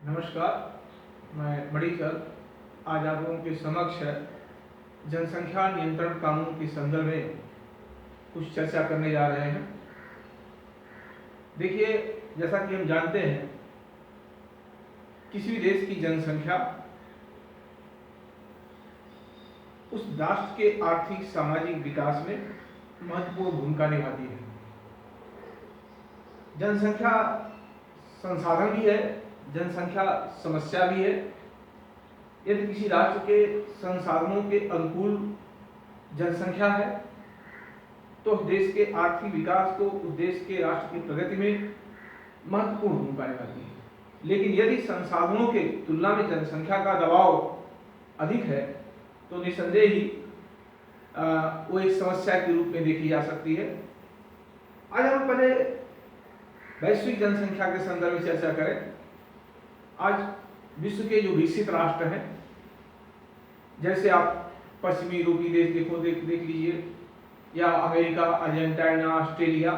नमस्कार, मैं मणिकर आज आप लोगों के समक्ष जनसंख्या नियंत्रण कानून के संदर्भ में कुछ चर्चा करने जा रहे हैं। देखिए, जैसा कि हम जानते हैं, किसी भी देश की जनसंख्या उस राष्ट्र के आर्थिक सामाजिक विकास में महत्वपूर्ण भूमिका निभाती है। जनसंख्या संसाधन भी है, जनसंख्या समस्या भी है। यदि किसी राष्ट्र के संसाधनों के अनुकूल जनसंख्या है तो देश के आर्थिक विकास को, उस देश के राष्ट्र की प्रगति में महत्वपूर्ण भूमिका निभाती है। लेकिन यदि संसाधनों के तुलना में जनसंख्या का दबाव अधिक है तो निसंदेह ही वो एक समस्या के रूप में देखी जा सकती है। आज हम पहले वैश्विक जनसंख्या के संदर्भ में चर्चा करें। आज विश्व के जो विकसित राष्ट्र हैं, जैसे आप पश्चिमी यूरोपीय देश देख लीजिए, या America, Argentina, Australia,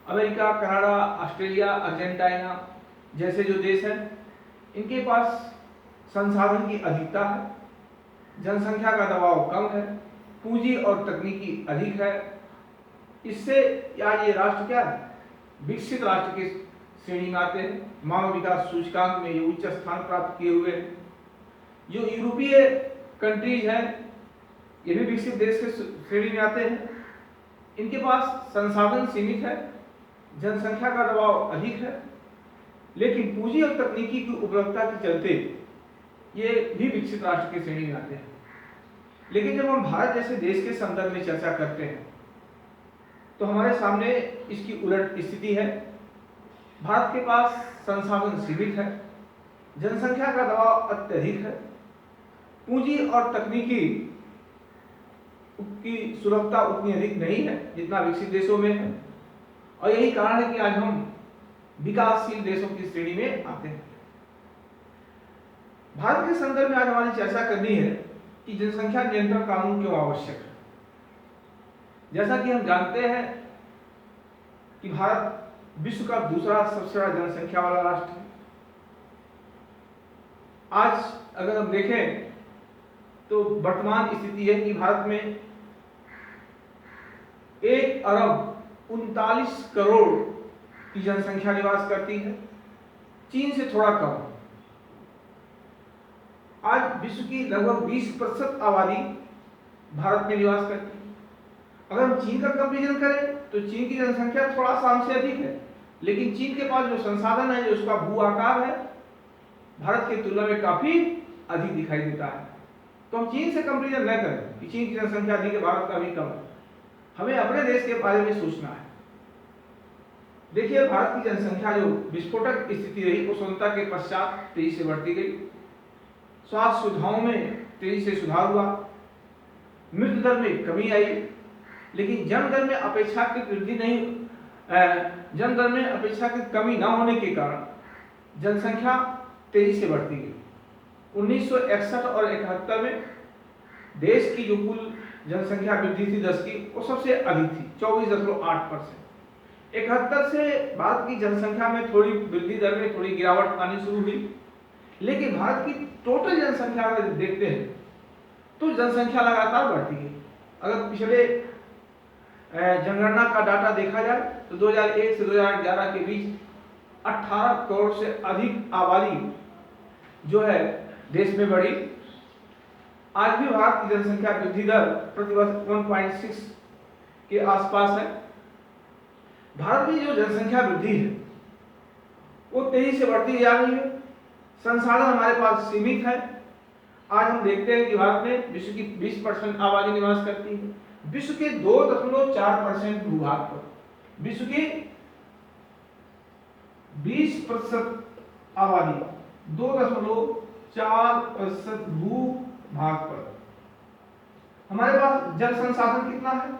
America, Canada, Australia, Argentina जैसे जो देश हैं, इनके पास संसाधन की अधिकता है, जनसंख्या का दबाव कम है, पूंजी और तकनीकी अधिक है। इससे यार ये राष्ट्र क्या है, विकसित राष्ट्र की श्रेणी में आते हैं। मानव विकास सूचकांक में ये उच्च स्थान प्राप्त किए हुए हैं। जो यूरोपीय कंट्रीज हैं, ये भी विकसित देश के श्रेणी में आते हैं। इनके पास संसाधन सीमित है, जनसंख्या का दबाव अधिक है, लेकिन पूंजी और तकनीकी की उपलब्धता के चलते ये भी विकसित राष्ट्र की श्रेणी में आते हैं। लेकिन जब हम भारत जैसे देश के संदर्भ में चर्चा करते हैं तो हमारे सामने इसकी उलट स्थिति है। भारत के पास संसाधन सीमित है, जनसंख्या का दबाव अत्यधिक है, पूंजी और तकनीकी की सुलभता उतनी अधिक नहीं है जितना विकसित देशों में है। और यही कारण है कि आज हम विकासशील देशों की श्रेणी में आते हैं। भारत के संदर्भ में आज हमारी चर्चा करनी है कि जनसंख्या नियंत्रण कानून क्यों आवश्यक है। जैसा कि हम जानते हैं कि भारत विश्व का दूसरा सबसे बड़ा जनसंख्या वाला राष्ट्र है। आज अगर हम देखें तो वर्तमान स्थिति है कि भारत में 1 अरब 39 करोड़ की जनसंख्या निवास करती है, चीन से थोड़ा कम। आज विश्व की लगभग 20% आबादी भारत में निवास करती है। अगर हम चीन का कंपैरिजन करें तो चीन की जनसंख्या थोड़ा सा हमसे अधिक है, लेकिन चीन के पास जो संसाधन है, जो उसका भू आकार है, भारत की तुलना में काफी अधिक दिखाई देता है। तो हम चीन से कंपैरिजन न करें कि चीन की जनसंख्या अधिक है, भारत का भी कम है। हमें अपने देश के बारे में सोचना है। देखिए, भारत की जनसंख्या जो विस्फोटक स्थिति रही, वो स्वतंत्रता के पश्चात तेजी से बढ़ती गई। स्वास्थ्य सुविधाओं में तेजी से सुधार हुआ, मृत्यु दर में कमी आई, लेकिन जन्म दर में अपेक्षाकृत वृद्धि नहीं, जन्म दर में अपेक्षाकृत कमी न होने के कारण जनसंख्या तेजी से बढ़ती गई। 1961 और 71 में देश की जो कुल जनसंख्या वृद्धि थी 10 की, वो सबसे अधिक थी, 24.8%। 71 से भारत की जनसंख्या में थोड़ी वृद्धि दर में थोड़ी गिरावट आनी शुरू हुई, लेकिन भारत की टोटल जनसंख्या अगर देखते हैं तो जनसंख्या लगातार बढ़ती है। अगर पिछले जनगणना का डाटा देखा जाए तो 2001 से 2011 के बीच 18 करोड़ से अधिक आबादी जो है देश में बढ़ी। आज भी भारत की जनसंख्या वृद्धि दर प्रति वर्ष 1.6 के आसपास है। भारत में जो जनसंख्या वृद्धि है वो तेजी से बढ़ती जा रही है। संसाधन हमारे पास सीमित है। आज हम देखते हैं कि भारत में विश्व की 20% आबादी निवास करती है, विश्व के 2.4% भूभाग पर। विश्व की 20% आबादी 2.4% भूभाग पर। हमारे पास जल संसाधन कितना है?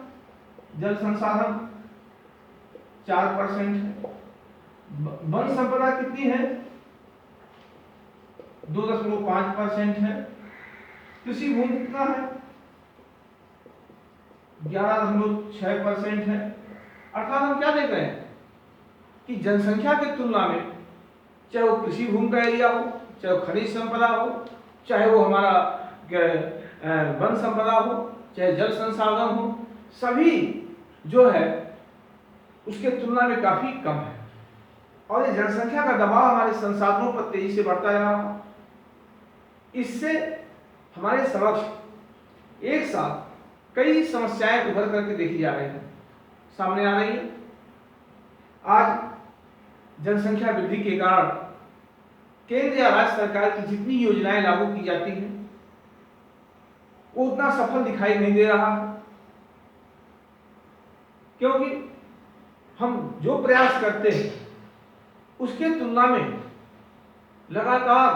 जल संसाधन 4% है। वन संपदा कितनी है? 2.5% है। कृषि भूमि कितना है? 11.6% है। अर्थात हम क्या देख रहे हैं कि जनसंख्या की तुलना में चाहे वो कृषि भूमि का एरिया हो, चाहे वो खनिज संपदा हो, चाहे वो हमारा वन संपदा हो, चाहे जल संसाधन हो, सभी जो है उसके तुलना में काफी कम है। और ये जनसंख्या का दबाव हमारे संसाधनों पर तेजी से बढ़ता जा रहा है। इससे हमारे समक्ष एक साथ कई समस्याएं उभर करके देखी जा रही हैं, सामने आ रही है। आज जनसंख्या वृद्धि के कारण केंद्र या राज्य सरकार की जितनी योजनाएं लागू की जाती हैं वो उतना सफल दिखाई नहीं दे रहा है, क्योंकि हम जो प्रयास करते हैं उसके तुलना में लगातार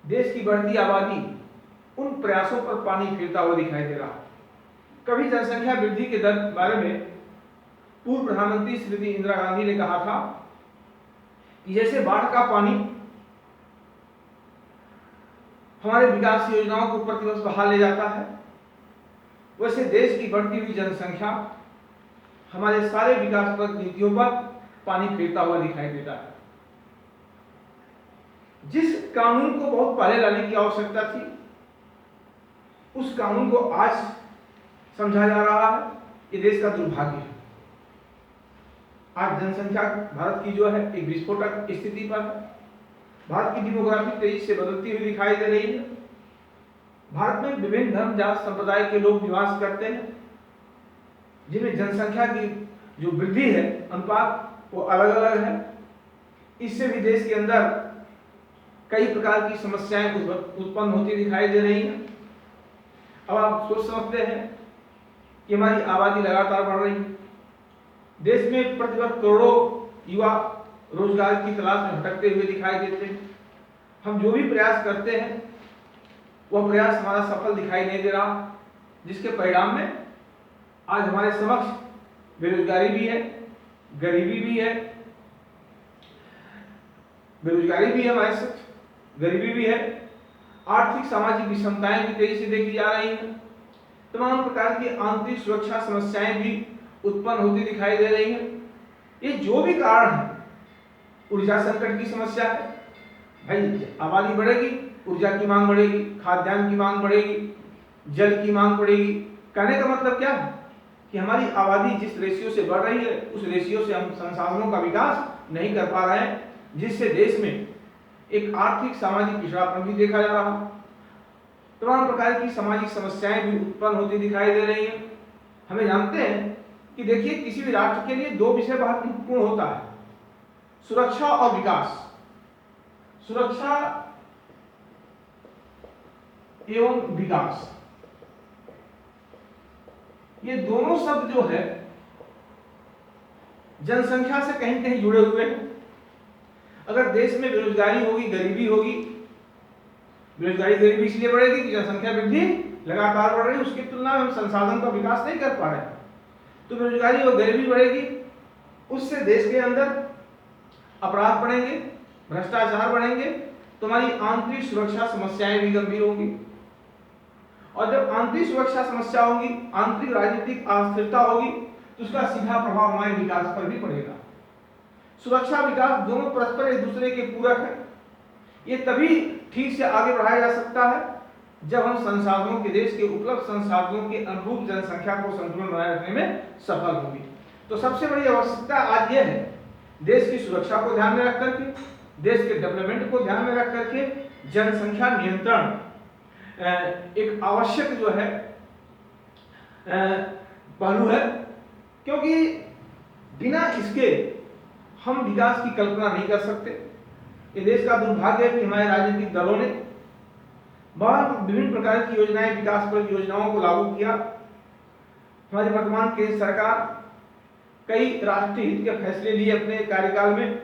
देश की बढ़ती आबादी उन प्रयासों पर पानी फेरता हुआ दिखाई दे रहा है। कभी जनसंख्या वृद्धि के दर बारे में पूर्व प्रधानमंत्री श्रीमती इंदिरा गांधी ने कहा था कि जैसे बाढ़ का पानी हमारे विकास योजनाओं को प्रतिवर्ष बहा ले जाता है, वैसे देश की बढ़ती हुई जनसंख्या हमारे सारे विकास पर नीतियों पर पानी फेरता हुआ दिखाई देता है। जिस कानून को बहुत पहले लाने की आवश्यकता थी, उस कानून को आज समझा जा रहा है। ये देश का दुर्भाग्य है। आज जनसंख्या भारत की जो है एक विस्फोटक स्थिति पर है। भारत की डेमोग्राफी तेजी से बदलती हुई दिखाई दे रही है। भारत में विभिन्न धर्म जात संप्रदाय के लोग निवास करते हैं, जिनमें जनसंख्या की जो वृद्धि है अनुपात वो अलग अलग है। इससे भी देश के अंदर कई प्रकार की समस्याएं उत्पन्न होती दिखाई दे रही हैं। अब आप सोच समझते हैं कि हमारी आबादी लगातार बढ़ रही है। देश में प्रतिवर्ष करोड़ों युवा रोजगार की तलाश में भटकते हुए दिखाई देते हैं। हम जो भी प्रयास करते हैं वह प्रयास हमारा सफल दिखाई नहीं दे रहा, जिसके परिणाम में आज हमारे समक्ष बेरोजगारी भी है, गरीबी भी है, बेरोजगारी भी है हमारे साथ, गरीबी भी है, आर्थिक सामाजिक विषमताएं भी तेजी से देखी जा रही हैं। तमाम प्रकार की आंतरिक सुरक्षा समस्याएं भी उत्पन्न होती दिखाई दे रही हैं। ये जो भी कारण है, ऊर्जा संकट की समस्या है। भाई आबादी बढ़ेगी, ऊर्जा की मांग बढ़ेगी, खाद्यान्न की मांग बढ़ेगी, जल की मांग बढ़ेगी। कहने का मतलब क्या है कि हमारी आबादी जिस रेशियो से बढ़ रही है उस रेशियो से हम संसाधनों का विकास नहीं कर पा रहे हैं, जिससे देश में एक आर्थिक सामाजिक पिछड़ापन भी देखा जा रहा है। तमाम प्रकार की सामाजिक समस्याएं भी उत्पन्न होती दिखाई दे रही हैं। हमें जानते हैं कि देखिए किसी भी राष्ट्र के लिए दो विषय बहुत महत्वपूर्ण होता है, सुरक्षा और विकास। सुरक्षा एवं विकास, ये दोनों शब्द जो है जनसंख्या से कहीं कहीं जुड़े हुए हैं। अगर देश में बेरोजगारी होगी, गरीबी होगी, बेरोजगारी गरीबी इसलिए बढ़ेगी कि जनसंख्या वृद्धि लगातार बढ़ रही है, उसकी तुलना में हम संसाधन का विकास नहीं कर पा रहे, तो बेरोजगारी और गरीबी बढ़ेगी। उससे देश के अंदर अपराध बढ़ेंगे, भ्रष्टाचार बढ़ेंगे, तो हमारी आंतरिक सुरक्षा समस्याएं भी गंभीर होंगी। और जब आंतरिक सुरक्षा समस्या होगी, आंतरिक राजनीतिक अस्थिरता होगी, तो उसका सीधा प्रभाव हमारे विकास पर भी पड़ेगा। सुरक्षा विकास दोनों परस्पर एक दूसरे के पूरक है। ये तभी ठीक से आगे बढ़ाया जा सकता है जब हम संसाधनों के, देश के उपलब्ध संसाधनों के अनुरूप जनसंख्या को संतुलन बनाए रखने में सफल होंगे। तो सबसे बड़ी आवश्यकता आज यह है, देश की सुरक्षा को ध्यान में रख करके, देश के डेवलपमेंट को ध्यान में रख करके जनसंख्या नियंत्रण एक आवश्यक जो है पहलू है, क्योंकि बिना इसके हम विकास की कल्पना नहीं कर सकते। ये देश का दुर्भाग्य है कि हमारे राजनीतिक दलों ने बहुत विभिन्न प्रकार की योजनाएं, विकास पर योजनाओं को लागू किया। हमारी वर्तमान केंद्र सरकार कई राष्ट्रीय हित के फैसले लिए अपने कार्यकाल में,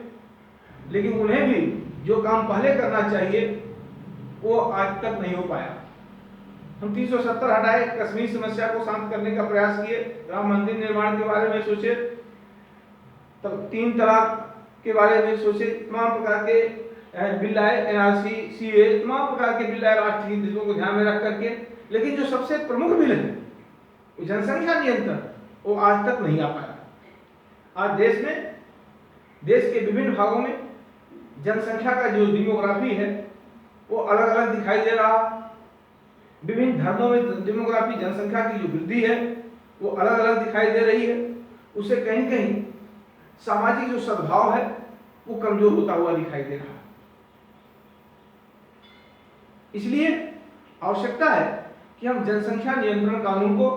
लेकिन उन्हें भी जो काम पहले करना चाहिए वो आज तक नहीं हो पाया। हम 370 हटाए, कश्मीर समस्या को शांत करने का प्रयास किए, राम मंदिर निर्माण के बारे में सोचे, तब 3 तलाक के बारे में सोचे, तमाम प्रकार के बिल आए, एनआरसी, सीए, तमाम प्रकार के बिल आए राष्ट्रीय हितों को ध्यान में रख करके। लेकिन जो सबसे प्रमुख बिल है वो जनसंख्या नियंत्रण, वो आज तक नहीं आ पाया। आज देश में, देश के विभिन्न भागों में जनसंख्या का जो डेमोग्राफी है वो अलग अलग दिखाई दे रहा। विभिन्न धर्मों में डेमोग्राफी जनसंख्या की जो वृद्धि है वो अलग अलग दिखाई दे रही है। उससे कहीं कहीं सामाजिक जो सद्भाव है वो कमजोर होता हुआ दिखाई दे रहा है। इसलिए आवश्यकता है कि हम जनसंख्या नियंत्रण कानून को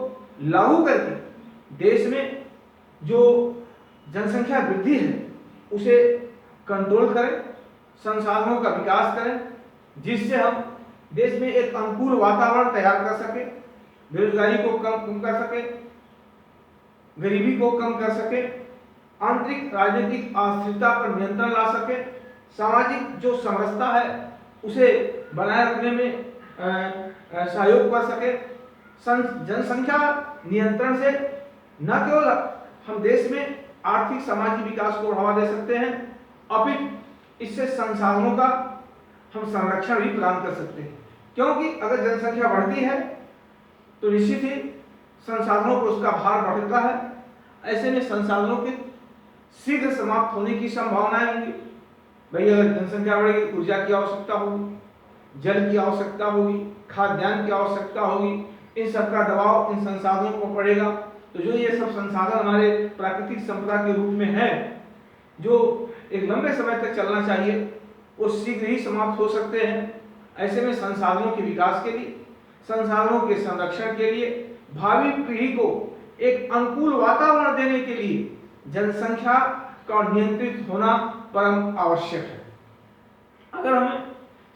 लागू करके देश में जो जनसंख्या वृद्धि है उसे कंट्रोल करें, संसाधनों का विकास करें, जिससे हम देश में एक अनुकूल वातावरण तैयार कर सके, बेरोजगारी को कम कर सके, गरीबी को कम कर सके, आंतरिक राजनीतिक अस्थिरता पर नियंत्रण ला सके, सामाजिक जो समरसता है उसे बनाए रखने में सहयोग कर सके। जनसंख्या नियंत्रण से न केवल हम देश में आर्थिक सामाजिक विकास को बढ़ावा दे सकते हैं, अपितु इससे संसाधनों का हम संरक्षण भी प्रदान कर सकते हैं। क्योंकि अगर जनसंख्या बढ़ती है तो निश्चित ही संसाधनों पर उसका भार बढ़ता है। ऐसे में संसाधनों के शीघ्र समाप्त होने की संभावनाएं होंगी। भाई अगर जनसंख्या बढ़ेगी, ऊर्जा की आवश्यकता होगी, जल की आवश्यकता होगी, खाद्यान्न की आवश्यकता होगी, इन सब का दबाव इन संसाधनों पर पड़ेगा। तो जो ये सब संसाधन हमारे प्राकृतिक संपदा के रूप में है, जो एक लंबे समय तक चलना चाहिए, वो शीघ्र ही समाप्त हो सकते हैं। ऐसे में संसाधनों के विकास के लिए, संसाधनों के संरक्षण के लिए, भावी पीढ़ी को एक अनुकूल वातावरण देने के लिए जनसंख्या का नियंत्रित होना परम आवश्यक है। अगर हमें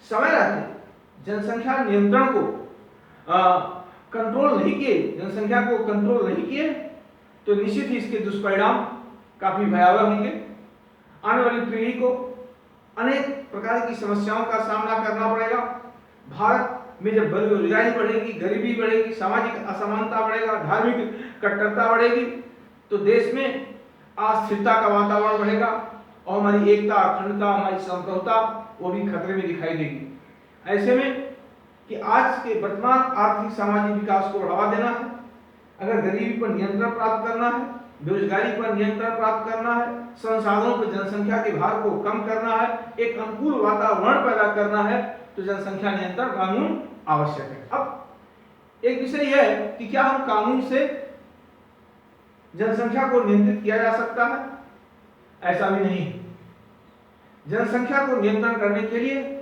समय रहते जनसंख्या नियंत्रण को कंट्रोल नहीं किए, जनसंख्या को कंट्रोल नहीं किए, तो निश्चित ही इसके दुष्परिणाम काफी भयावह होंगे। आने वाली पीढ़ी को अनेक प्रकार की समस्याओं का सामना करना पड़ेगा। भारत में जब बेरोजगारी बढ़ेगी, गरीबी बढ़ेगी, सामाजिक असमानता बढ़ेगा, धार्मिक कट्टरता बढ़ेगी, तो देश में अस्थिरता का वातावरण बढ़ेगा और हमारी एकता, अखंडता, हमारी संप्रभुता वो भी खतरे में दिखाई देगी। ऐसे में कि आज के वर्तमान आर्थिक सामाजिक विकास को बढ़ावा देना है, अगर गरीबी पर नियंत्रण प्राप्त करना है, बेरोजगारी पर नियंत्रण प्राप्त करना है, संसाधनों पर जनसंख्या के भार को कम करना है, एक अनुकूल वातावरण पैदा करना है, तो जनसंख्या नियंत्रण कानून आवश्यक है। अब एक विषय यह है कि क्या हम कानून से जनसंख्या को नियंत्रित किया जा सकता है? ऐसा भी नहीं। जनसंख्या को नियंत्रण करने के लिए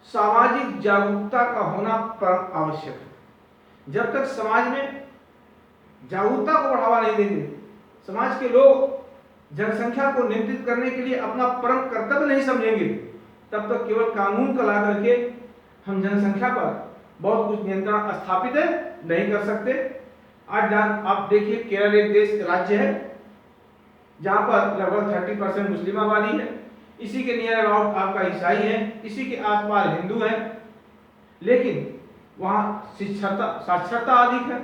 सामाजिक जागरूकता का होना परम आवश्यक है। जब तक समाज में जागरूकता को बढ़ावा नहीं देंगे, समाज के लोग जनसंख्या को नियंत्रित करने के लिए अपना परम कर्तव्य नहीं समझेंगे, तब तक केवल कानून को ला करके हम जनसंख्या पर बहुत कुछ नियंत्रण स्थापित नहीं कर सकते। आज आप देखिए, केरल एक देश राज्य है जहां पर लगभग 30% मुस्लिम आबादी है, इसी के नियर अबाउट आपका ईसाई है, इसी के आसपास हिंदू है, लेकिन वहाँ साक्षरता अधिक है,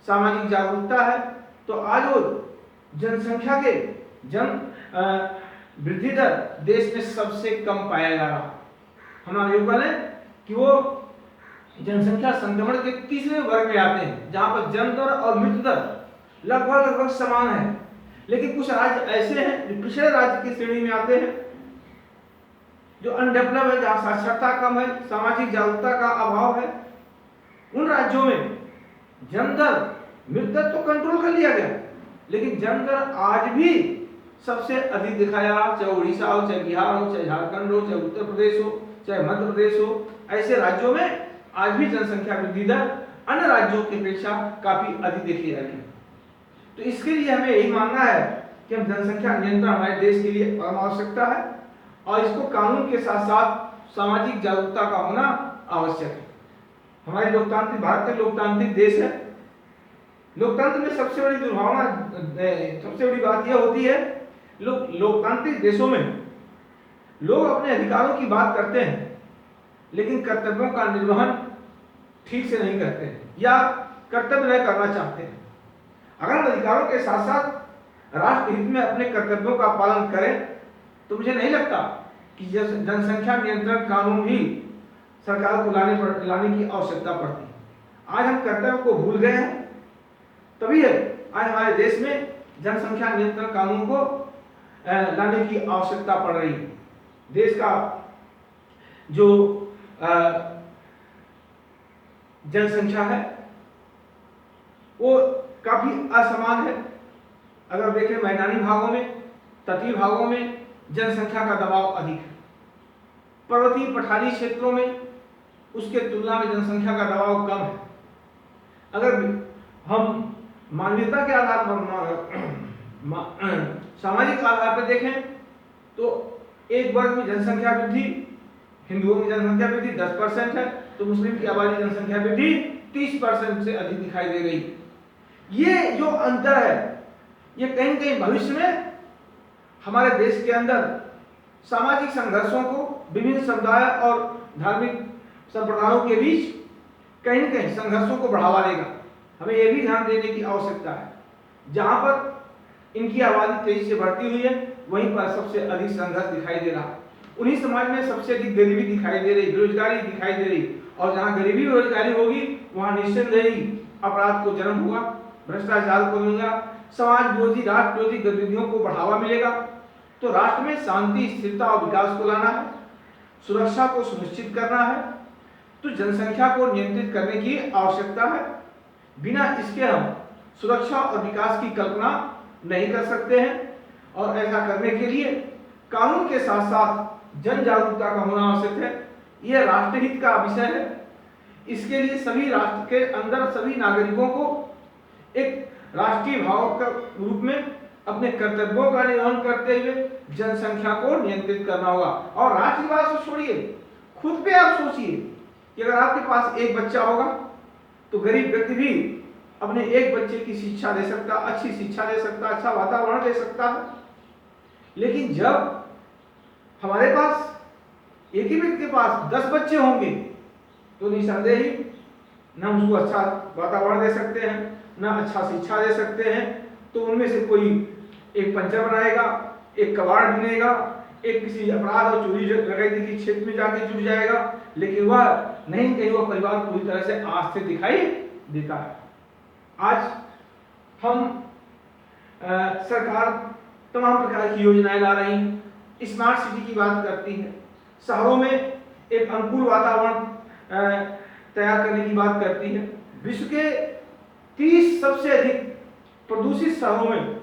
सामाजिक जागरूकता है। तो आज वो जनसंख्या के वृद्धि दर देश में सबसे कम पाया जा रहा। हमारे यूपी है कि वो जनसंख्या संक्रमण के तीसरे वर्ग में आते हैं, जहाँ पर जन्म दर और मृत्यु दर लगभग समान है। लेकिन कुछ राज्य ऐसे हैं जो पिछड़े राज्य की श्रेणी में आते हैं, जो अनडेवलप है, जहाँ साक्षरता कम है, सामाजिक जागरूकता का अभाव है। उन राज्यों में जन्म दर, मृत्यु दर तो कंट्रोल कर लिया गया, लेकिन जन्म दर आज भी सबसे अधिक दिखाया, चाहे उड़ीसा हो, चाहे बिहार हो, चाहे झारखंड हो, चाहे उत्तर प्रदेश हो, चाहे मध्य प्रदेश हो। ऐसे राज्यों में आज भी जनसंख्या वृद्धि दर अन्य राज्यों की अपेक्षा काफी अधिक देखी जाती है। तो इसके लिए हमें यही मानना है कि हम जनसंख्या नियंत्रण हमारे देश के लिए परम आवश्यकता है और इसको कानून के साथ साथ सामाजिक जागरूकता का होना आवश्यक है। हमारे लोकतांत्रिक, भारत एक लोकतांत्रिक देश है। लोकतंत्र में सबसे बड़ी दुर्भावना, सबसे बड़ी बात यह होती है, लोकतांत्रिक देशों में लोग अपने अधिकारों की बात करते हैं लेकिन कर्तव्यों का निर्वहन ठीक से नहीं करते हैं या कर्तव्य नहीं करना चाहते हैं। अगर हम अधिकारों के साथ साथ राष्ट्र हित में अपने कर्तव्यों का पालन करें तो मुझे नहीं लगता कि जनसंख्या नियंत्रण कानून भी सरकार को लाने की आवश्यकता पड़ती है। आज हम कर्तव्य को भूल गए हैं, तभी है आज हमारे देश में जनसंख्या नियंत्रण कानून को लाने की आवश्यकता पड़ रही है। देश का जो जनसंख्या है वो काफी असमान है। अगर देखें मैदानी भागों में, तटीय भागों में जनसंख्या का दबाव अधिक है। पर्वतीय पठारी क्षेत्रों में उसके तुलना में जनसंख्या का दबाव कम है। अगर हम मानवीयता के आधार पर सामाजिक आधार पर देखें तो एक वर्ग में जनसंख्या वृद्धि, हिंदुओं की जनसंख्या वृद्धि 10% है, तो मुस्लिम की आबादी जनसंख्या वृद्धि 30% से अधिक दिखाई दे रही है। ये जो अंतर है ये कहीं न कहीं भविष्य में हमारे देश के अंदर सामाजिक संघर्षों को, विभिन्न समुदाय और धार्मिक संप्रदायों के बीच कहीं न कहीं संघर्षों को बढ़ावा देगा। हमें यह भी ध्यान देने की आवश्यकता है, जहां पर इनकी आबादी तेजी से बढ़ती हुई है वहीं पर सबसे अधिक संघर्ष दिखाई दे रहा। उन्हीं समाज में सबसे अधिक गरीबी दिखाई दे रही, बेरोजगारी दिखाई दे रही, और जहां गरीबी बेरोजगारी होगी वहां निस्संदेह ही अपराध को जन्म होगा, भ्रष्टाचार को मिलेगा, समाज विरोधी, राष्ट्र विरोधी गतिविधियों को बढ़ावा मिलेगा। तो राष्ट्र में शांति, स्थिरता और विकास को लाना है, सुरक्षा को सुनिश्चित करना है, तो जनसंख्या को नियंत्रित करने की आवश्यकता है। बिना इसके हम सुरक्षा और विकास की कल्पना नहीं कर सकते हैं, और ऐसा करने के लिए कानून के साथ साथ जन जागरूकता का होना आवश्यक है। यह राष्ट्रहित का विषय है। इसके लिए सभी राष्ट्र के अंदर सभी नागरिकों को एक राष्ट्रीय भाव के रूप में अपने कर्तव्यों का निर्वहन करते हुए जनसंख्या को नियंत्रित करना होगा। और राष्ट्र की बात छोड़िए, खुद पे आप सोचिए कि अगर आपके पास एक बच्चा होगा तो गरीब व्यक्ति भी अपने एक बच्चे की शिक्षा दे सकता, अच्छी शिक्षा दे सकता, अच्छा वातावरण दे सकता है। लेकिन जब हमारे पास एक ही व्यक्ति के पास 10 बच्चे होंगे तो निसंदेह ही न उसको अच्छा वातावरण दे सकते हैं, न अच्छा शिक्षा दे सकते हैं। तो उनमें से कोई एक पंचर बनाएगा, एक कबाड़ बुनेगा, एक किसी अपराध और चोरी डकैती के क्षेत्र में जाके जुट जाएगा, लेकिन वह नहीं कहीं वह परिवार पूरी तरह से आज से दिखाई देता है। आज हम सरकार तमाम प्रकार की योजनाएं ला रही है, स्मार्ट सिटी की बात करती है, शहरों में एक अनुकूल वातावरण तैयार करने की बात करती है। विश्व के 30 सबसे अधिक प्रदूषित शहरों में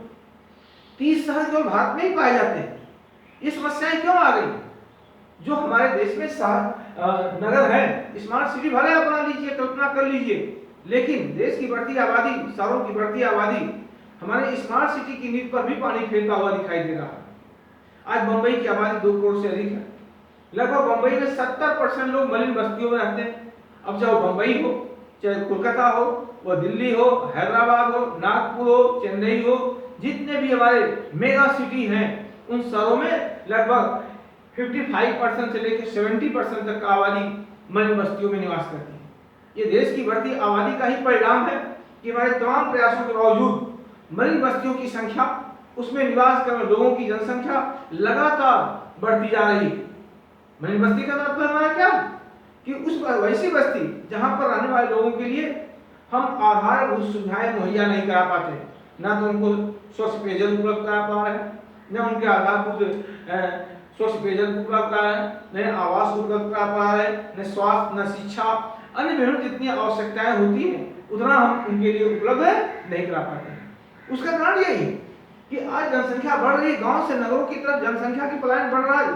30 शहर केवल भारत में ही पाए जाते हैं। ये समस्याएं क्यों आ गई? जो हमारे देश में नगर है, स्मार्ट सिटी भले आप बना लीजिए, कल्पना कर लीजिए, लेकिन देश की बढ़ती आबादी, शहरों की बढ़ती आबादी हमारे स्मार्ट सिटी की नींव पर भी पानी फेरता हुआ दिखाई दे रहा है। आज बंबई की आबादी 2 करोड़ से अधिक है। लगभग बंबई में 70% लोग मलिन बस्तियों में रहते हैं। अब चाहे बंबई हो, चाहे कोलकाता हो, वह दिल्ली हो, हैदराबाद हो, नागपुर हो, चेन्नई हो, जितने भी हमारे मेगा सिटी हैं, उन शहरों में लगभग 55% से लेकर 70% तक का आबादी मलिन बस्तियों में निवास करती है। ये देश की बढ़ती आबादी का ही परिणाम है कि हमारे तमाम प्रयासों के बावजूद मलिन बस्तियों की संख्या, उसमें निवास कर रहे लोगों की जनसंख्या लगातार बढ़ती जा रही है। मलिन बस्ती का मतलब हमारा क्या कि उस वैसी बस्ती जहां पर रहने वाले लोगों के लिए हम आधारभूत सुविधाएं मुहैया नहीं करा पाते, ना तो उनको स्वच्छ पेयजल उपलब्ध करा पा रहे हैं, न उनके आधारभूत स्वच्छ पेयजल उपलब्ध करा रहे हैं, न आवास उपलब्ध करा पा रहे हैं, न स्वास्थ्य, न शिक्षा, अन्य विभिन्न जितनी आवश्यकताएं होती हैं उतना हम उनके लिए उपलब्ध नहीं करा पाते हैं। उसका कारण यही है कि आज जनसंख्या बढ़ रही है, गांव से नगरों की तरफ जनसंख्या की पलायन बढ़ रहा है।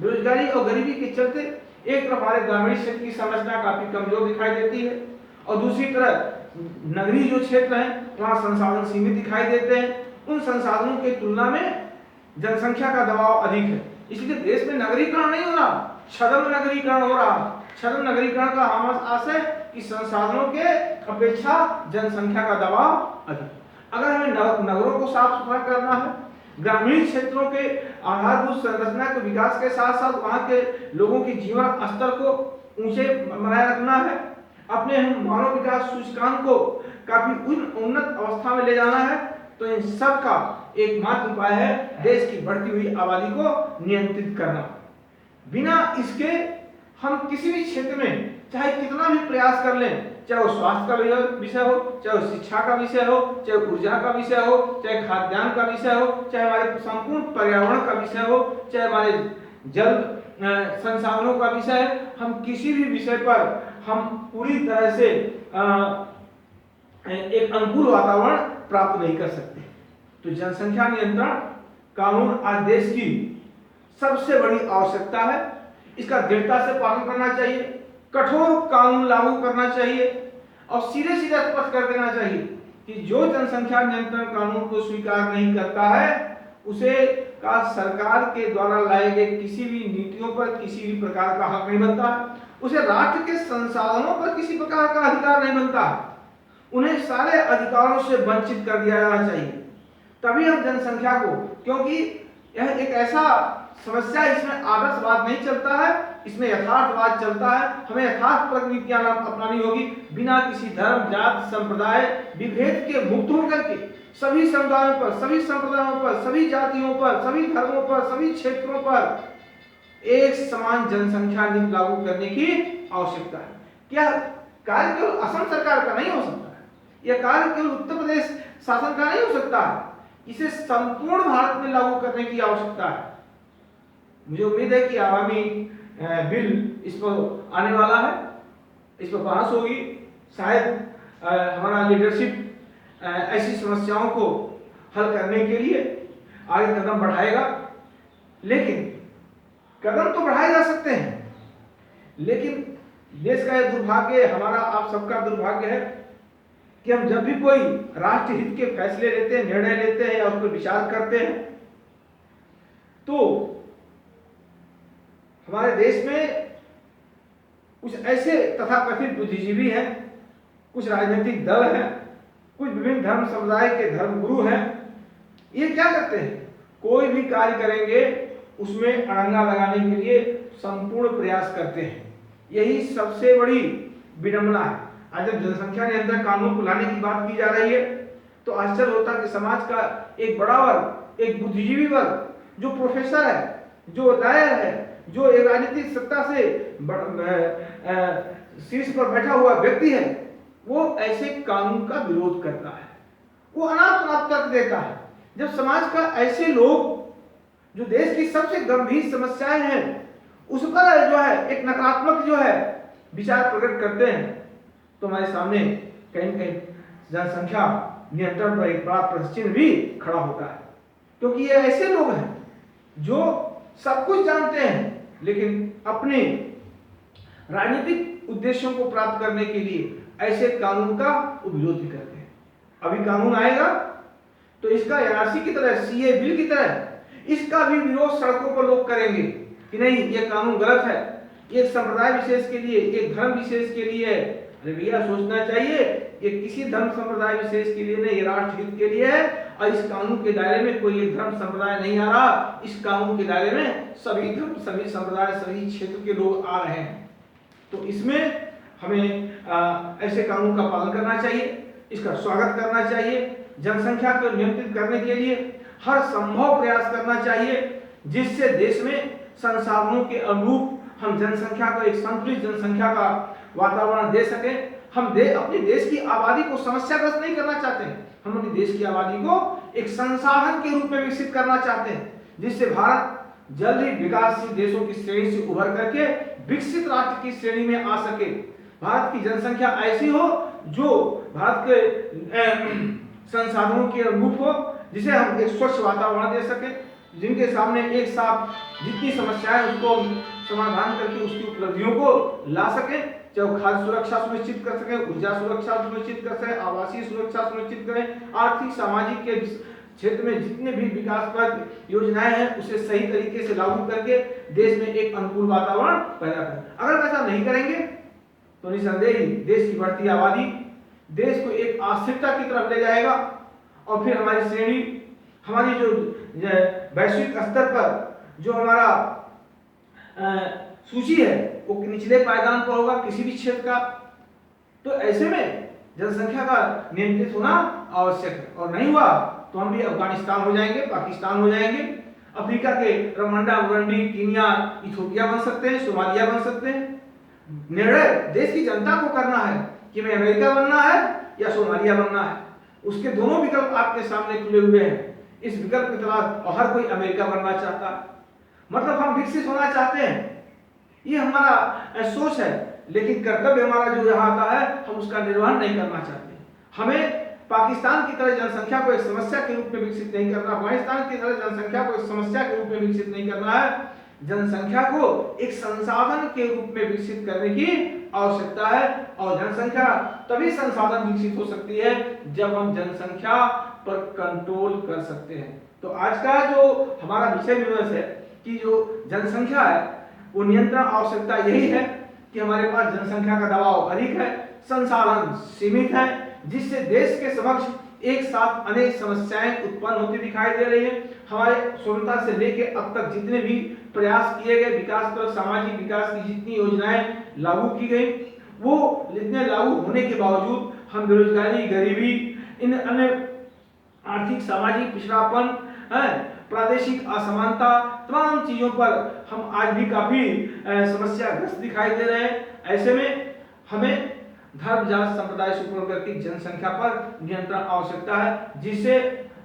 बेरोजगारी और गरीबी के चलते एक तरफ हमारे ग्रामीण क्षेत्र की संरचना काफी कमजोर दिखाई देती है, और दूसरी तरफ नगरीय जो क्षेत्र हैं वहां संसाधन सीमित दिखाई देते हैं। उन संसाधनों की तुलना में जनसंख्या का दबाव अधिक है, इसलिए देश में नगरीकरण नहीं हो रहा, छद्म नगरीकरण हो रहा। छद्म नगरीकरण का हमारा आशय कि संसाधनों के अपेक्षा जनसंख्या का दबाव अधिक। अगर हमें नगरों को साफ सुथरा करना है, ग्रामीण क्षेत्रों के आधारभूत संरचना के विकास के साथ साथ वहां के लोगों के जीवन स्तर को ऊंचे बनाए रखना है, अपने मानव विकास सूचकांक को काफी उन्नत अवस्था में ले जाना है, तो इन सब का एकमात्र उपाय है देश की बढ़ती हुई आबादी को नियंत्रित करना। बिना इसके हम किसी भी क्षेत्र में चाहे कितना भी प्रयास कर लें, चाहे वो स्वास्थ्य का विषय हो, चाहे वो शिक्षा का विषय हो, चाहे ऊर्जा का विषय हो, चाहे खाद्यान्न का विषय हो, चाहे हमारे संपूर्ण पर्यावरण का विषय हो, चाहे हमारे जल संसाधनों का विषय है, हम किसी भी विषय पर हम पूरी तरह से एक अनुकूल वातावरण प्राप्त नहीं कर सकते। तो जनसंख्या नियंत्रण कानून आज देश की सबसे बड़ी आवश्यकता है। इसका दृढ़ता से पालन करना चाहिए, कठोर कानून लागू करना चाहिए और सीधे सीधे स्पष्ट कर देना चाहिए कि जो जनसंख्या नियंत्रण कानून को स्वीकार नहीं करता है उसे का सरकार के द्वारा लाए गए किसी भी नीतियों पर किसी भी प्रकार का हक नहीं बनता है, उसे राष्ट्र के संसाधनों पर किसी प्रकार का अधिकार नहीं बनता है, उन्हें सारे अधिकारों से वंचित कर दिया जाना चाहिए। तभी हम जनसंख्या को, क्योंकि यह एक ऐसा समस्या है इसमें आदर्शवाद नहीं चलता है, इसमें यथार्थवाद चलता है। हमें यथार्थ प्रवृत्तियां अपनानी होगी, बिना किसी धर्म जात संप्रदाय विभेद के मुक्त होकर के सभी समुदायों पर, सभी संप्रदायों पर, सभी जातियों पर, सभी धर्मों पर, सभी क्षेत्रों पर एक समान जनसंख्या नीति लागू करने की आवश्यकता है। क्या कार्य केवल असम सरकार का नहीं हो सकता है, यह कार्य केवल उत्तर प्रदेश शासन का नहीं हो सकता है, इसे संपूर्ण भारत में लागू करने की आवश्यकता है। मुझे उम्मीद है कि आगामी बिल इस पर आने वाला है, इस पर बहस होगी, शायद हमारा लीडरशिप ऐसी समस्याओं को हल करने के लिए आगे कदम बढ़ाएगा। लेकिन कदम तो बढ़ाए जा सकते हैं, लेकिन देश का यह दुर्भाग्य, हमारा आप सबका दुर्भाग्य है कि हम जब भी कोई राष्ट्र हित के फैसले लेते हैं, निर्णय लेते हैं या उस पर विचार करते हैं, तो हमारे देश में कुछ ऐसे तथाकथित बुद्धिजीवी हैं, कुछ राजनीतिक दल हैं, कुछ विभिन्न धर्म समुदाय के धर्मगुरु हैं। ये क्या करते हैं, कोई भी कार्य करेंगे उसमें अड़ंगा लगाने के लिए संपूर्ण प्रयास करते हैं। यही सबसे बड़ी विडंबना है। आज जब जनसंख्या नियंत्रण कानून को लाने की बात की जा रही है तो आश्चर्य होता है कि समाज का एक बड़ा वर्ग, एक बुद्धिजीवी वर्ग, जो प्रोफेसर है, जो लॉयर है, जो एक राजनीतिक सत्ता से शीर्ष पर बैठा हुआ व्यक्ति है, वो ऐसे कानून का विरोध करता है, वो अनाप तर्क देता है। जब समाज का ऐसे लोग जो देश की सबसे गंभीर समस्याएं हैं उस पर जो है एक नकारात्मक जो है विचार प्रकट करते हैं, तो हमारे सामने कहीं कहीं जनसंख्या नियंत्रण पर एक बड़ा प्रश्न भी खड़ा होता है। क्योंकि ये ऐसे लोग हैं जो सब कुछ जानते हैं लेकिन अपने राजनीतिक उद्देश्यों को प्राप्त करने के लिए ऐसे कानून का विरोध भी करते हैं। अभी कानून आएगा तो इसका एनआरसी की तरह, सीए बिल की तरह इसका भी विरोध सड़कों पर लोग करेंगे कि नहीं, ये कानून गलत है, एक संप्रदाय विशेष के लिए, एक धर्म विशेष के लिए। अरे भैया, सोचना चाहिए ये किसी धर्म संप्रदाय विशेष के लिए नहीं, ये राष्ट्र हित के लिए है। और इस कानून के दायरे में कोई एक धर्म संप्रदाय नहीं आ रहा, इस कानून के दायरे में सभी धर्म, सभी संप्रदाय, सभी क्षेत्र के लोग आ रहे हैं। तो इसमें हमें ऐसे कानून का पालन करना चाहिए, इसका स्वागत करना चाहिए। जनसंख्या को नियंत्रित करने के लिए हर संभव प्रयास करना चाहिए जिससे देश में संसाधनों के अनुरूप हम जनसंख्या को एक संतुलित जनसंख्या का वातावरण दे सकें। हम अपने देश की आबादी को समस्याग्रस्त नहीं करना चाहते हैं, हम अपने देश की आबादी को एक संसाधन के रूप में विकसित करना चाहते हैं जिससे भारत जल्द ही विकासशील देशों की श्रेणी से उभर करके विकसित राष्ट्र की श्रेणी में आ सके। भारत की जनसंख्या ऐसी हो जो भारत के संसाधनों के अनुरूप हो, जिसे हम एक स्वच्छ वातावरण दे सके, जिनके सामने एक साथ जितनी समस्याएं उसको समाधान करके उसकी उपलब्धियों को ला सके, चाहे खाद्य सुरक्षा सुनिश्चित कर सके, ऊर्जा सुरक्षा सुनिश्चित कर सके, आवासीय सुरक्षा सुनिश्चित करें, आर्थिक सामाजिक के क्षेत्र में जितने भी विकासपद योजनाएं हैं उसे सही तरीके से लागू करके देश में एक अनुकूल वातावरण पैदा करें। अगर ऐसा नहीं करेंगे तो निसंदेह ही देश की बढ़ती आबादी देश को एक अस्थिरता की तरफ ले जाएगा और फिर हमारी श्रेणी, हमारी जो वैश्विक स्तर पर जो हमारा सूची है वो निचले पायदान पर होगा किसी भी क्षेत्र का। तो ऐसे में जनसंख्या का नियंत्रित होना आवश्यक है, और नहीं हुआ तो हम भी अफगानिस्तान हो जाएंगे, पाकिस्तान हो जाएंगे, अफ्रीका के रवांडा, बुरुंडी, कीनिया, इथियोपिया बन सकते हैं, सोमालिया बन सकते हैं। निर्णय देश की जनता को करना है कि मैं अमेरिका बनना है या सोमालिया बनना है। उसके दोनों विकल्प आपके सामने खुले हुए हैं। इस विकल्प की तलाश, और हर कोई अमेरिका बनना चाहता है। मतलब हम विकसित होना चाहते हैं, ये हमारा सोच है, लेकिन कर्तव्य हमारा जो यहाँ आता है, हम उसका निर्वहन नहीं करना चाहते। हमें पाकिस्तान की तरह जनसंख्या को एक समस्या के रूप में विकसित नहीं करना, अफगानिस्तान की तरह जनसंख्या को एक समस्या के रूप में विकसित नहीं करना है। जनसंख्या को एक संसाधन के रूप में विकसित करने की आवश्यकता है, और जनसंख्या तभी संसाधन विकसित हो सकती है जब हम जनसंख्या पर कंट्रोल कर सकते हैं। तो आज का जो हमारा विषय विमर्श है कि जो जनसंख्या है वो नियंत्रण आवश्यकता यही है कि हमारे पास जनसंख्या का दबाव अधिक है, संसाधन सीमित है, जिससे देश के समक्ष एक साथ अनेक समस्याएं उत्पन्न होती दिखाई दे रही है। हमारे स्वतंत्रता से लेकर अब तक जितने भी प्रयास किए गए, विकास पर सामाजिक विकास की जितनी योजनाएं लागू की गई, वो जितने लागू होने के बावजूद हम बेरोजगारी, गरीबी, इन अन्य आर्थिक सामाजिक पिछड़ापन, प्रादेशिक असमानता, तमाम चीजों पर हम आज भी काफी समस्याग्रस्त दिखाई दे रहे हैं। ऐसे में हमें धर्म, जात, संप्रदाय से ऊपर करके जनसंख्या पर नियंत्रण आवश्यकता है, जिससे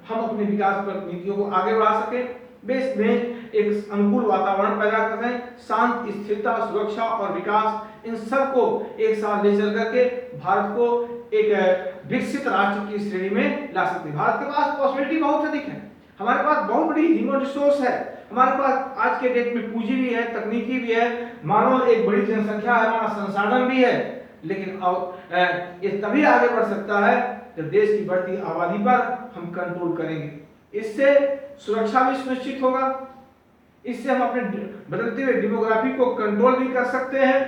हम अपने विकास पर नीतियों को आगे बढ़ा सकें, देश में एक अनुकूल वातावरण पैदा कर दें, शांत, स्थिरता, सुरक्षा और विकास, इन सब को एक साथ ले चल करके भारत को एक विकसित राष्ट्र की श्रेणी में ला सकते हैं। भारत के पास पॉसिबिलिटी बहुत अधिक है, हमारे पास बहुत बड़ी ह्यूमन रिसोर्स है, हमारे पास आज के डेट में पूंजी भी है, तकनीकी भी है, मानव एक बड़ी जनसंख्या है, हमारा संसाधन भी है, लेकिन ये तभी आगे बढ़ सकता है जब देश की बढ़ती आबादी पर हम कंट्रोल करेंगे। इससे सुरक्षा भी सुनिश्चित होगा, इससे हम अपने बदलते हुए डेमोग्राफी को कंट्रोल भी कर सकते हैं,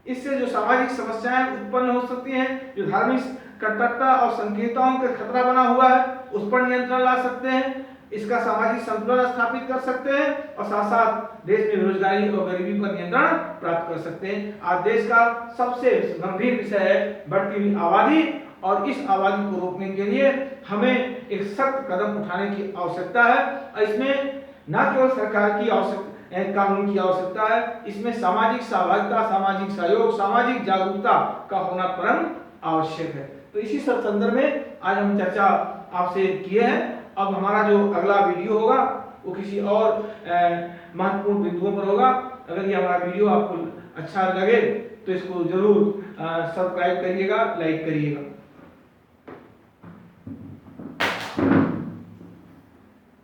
इससे जो सामाजिक समस्याएं उत्पन्न हो सकती हैं, जो धार्मिक कट्टरता और संकीर्णताओं का खतरा बना हुआ है, उस पर नियंत्रण ला सकते हैं, इसका सामाजिक संतुलन स्थापित कर सकते हैं, और साथ साथ देश में बेरोजगारी और गरीबी पर नियंत्रण प्राप्त कर सकते हैं। आज देश का सबसे गंभीर विषय है बढ़ती हुई आबादी, और इस आबादी को रोकने के लिए हमें एक सख्त कदम उठाने की आवश्यकता है। इसमें न केवल सरकार की कानून की आवश्यकता है, इसमें सामाजिक सहभागिता, सामाजिक सहयोग, सामाजिक जागरूकता का होना परम आवश्यक है। तो इसी सब संदर्भ में आज हम चर्चा आपसे किए हैं। अब हमारा जो अगला वीडियो होगा वो किसी और महत्वपूर्ण बिंदुओं पर होगा। अगर ये हमारा वीडियो आपको अच्छा लगे तो इसको जरूर सब्सक्राइब करिएगा, लाइक करिएगा।